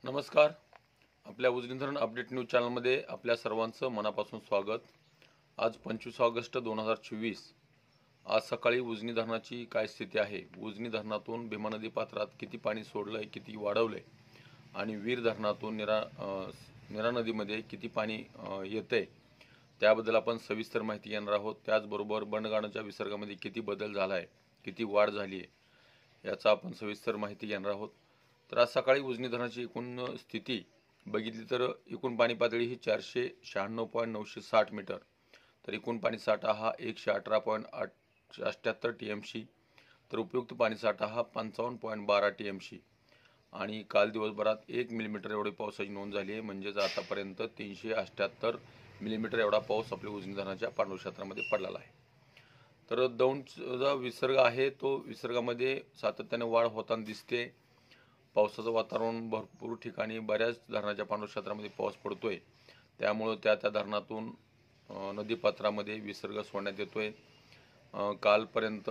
नमस्कार. आपल्या उजनी धरण अपडेट न्यूज चॅनलमध्ये आपल्या सर्वांचं मनापासून स्वागत. आज 25 ऑगस्ट 2024. आज सकाळी उजनी धरणाची काय स्थिती आहे, उजनी धरणातून भीमा नदी पात्रात किती पाणी सोडलंय, किती वाढवलंय आणि वीर धरणातून निरा नदीमध्ये किती पाणी येतंय त्याबद्दल आपण सविस्तर माहिती घेणार आहोत. त्याचबरोबर बंडगाणाच्या विसर्गामध्ये किती बदल झाला आहे, किती वाढ झाली आहे याचा आपण सविस्तर माहिती घेणार आहोत. तर आज सकाळी उजनी धरणाची एकूण स्थिती बघितली तर एकूण पाणी पातळी ही 496.960 मीटर, तर एकूण पाणी साठा हा 118.88 TMC, तर उपयुक्त पाणी साठा हा 55.12 TMC आणि काल दिवसभरात 1 मिलीमीटर एवढी पावसाची नोंद झाली आहे. म्हणजेच आतापर्यंत 378 मिलीमीटर एवढा पाऊस आपल्या उजनी धरणाच्या पाणलोट क्षेत्रामध्ये पडलेला आहे. तर दौंडचा विसर्ग आहे तो विसर्गामध्ये सातत्याने वाढ होताना दिसते. पावसाचं वातावरण भरपूर ठिकाणी बऱ्याच धरणाच्या पाणलोट क्षेत्रामध्ये पाऊस पडतोय, त्यामुळं त्या धरणातून नदीपात्रामध्ये विसर्ग सोडण्यात येतोय. कालपर्यंत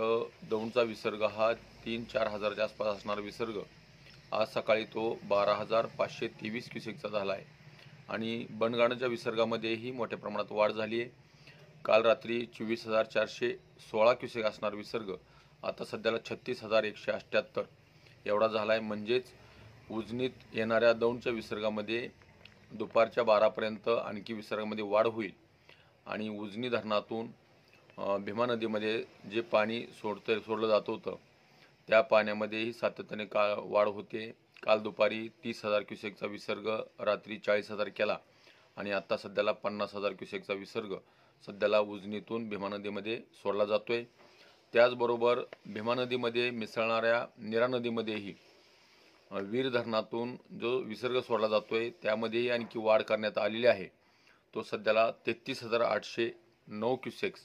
दौंडचा विसर्ग हा 3-4 हजाराच्या आसपास असणारा विसर्ग आज सकाळी तो 12,523 क्युसेकचा झाला आहे आणि बंडगाणाच्या विसर्गामध्येही मोठ्या प्रमाणात वाढ झाली आहे. काल रात्री 24,416 क्युसेक असणारा विसर्ग आता सध्याला 36,178 एवढा झाला आहे. म्हणजेच उजनीत येणाऱ्या दौंडच्या विसर्गामध्ये दुपारच्या 12पर्यंत आणखी विसर्गामध्ये वाढ होईल आणि उजनी धरणातून भीमा नदीमध्ये जे पाणी सोडलं जात होतं त्या पाण्यामध्येही सातत्याने वाढ होते. काल दुपारी 30,000 क्युसेकचा विसर्ग रात्री 40,000 केला आणि आता सध्याला 50,000 क्युसेकचा विसर्ग सध्याला उजनीतून भीमा नदीमध्ये सोडला जातोय. त्याचबरोबर भीमा नदीमध्ये मिसळणाऱ्या निरा नदीमध्येही वीर धरणातून जो विसर्ग सोडला जातोय त्यामध्येही आणखी वाढ करण्यात आलेली आहे. तो सध्याला 33,809 क्युसेक्स,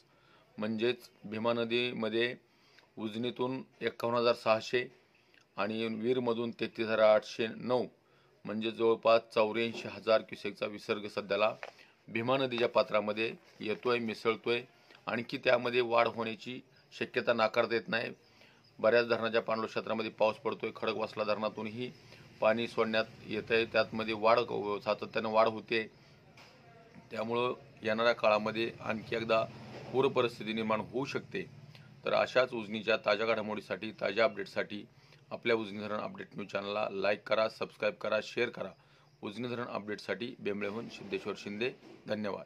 म्हणजेच भीमा नदीमध्ये उजनीतून 51,600 आणि वीरमधून 33,809 म्हणजे जवळपास 84,000 क्युसेकचा विसर्ग सध्याला भीमा नदीच्या पात्रामध्ये येतोय, मिसळतोय. आणखी त्यामध्ये वाढ होण्याची शक्यता नाकारता येत नाही. बऱ्याच धरणाच्या पाणलोट क्षेत्रामध्ये पाऊस पडतोय. खडकवासला धरणातूनही पाणी सोडण्यात येतंय, त्यामध्ये सातत्याने वाढ होते. त्यामुळं येणाऱ्या काळामध्ये आणखी एकदा पूर परिस्थिती निर्माण होऊ शकते. तर अशाच उजनीच्या ताज्या घडामोडीसाठी, ताज्या अपडेटसाठी आपल्या उजनी धरण अपडेट न्यूज चॅनलला लाईक करा, सबस्क्राईब करा, शेअर करा. उजनी धरण अपडेटसाठी बेंबळेहून सिद्धेश्वर शिंदे. धन्यवाद.